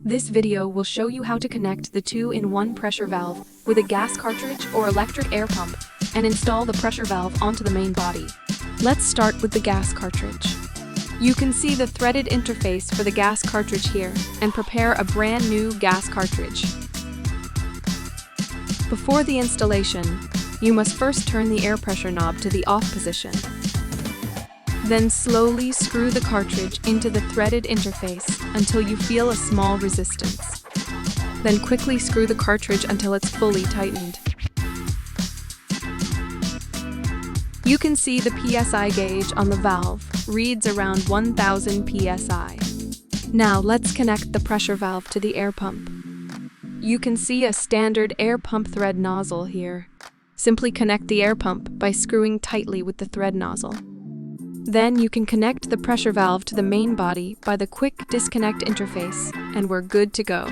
This video will show you how to connect the 2-in-1 pressure valve with a gas cartridge or electric air pump and install the pressure valve onto the main body. Let's start with the gas cartridge. You can see the threaded interface for the gas cartridge here and prepare a brand new gas cartridge. Before the installation, you must first turn the air pressure knob to the off position. Then slowly screw the cartridge into the threaded interface until you feel a small resistance. Then quickly screw the cartridge until it's fully tightened. You can see the PSI gauge on the valve reads around 1000 PSI. Now let's connect the pressure valve to the air pump. You can see a standard air pump thread nozzle here. Simply connect the air pump by screwing tightly with the thread nozzle. Then you can connect the pressure valve to the main body by the quick disconnect interface, and we're good to go.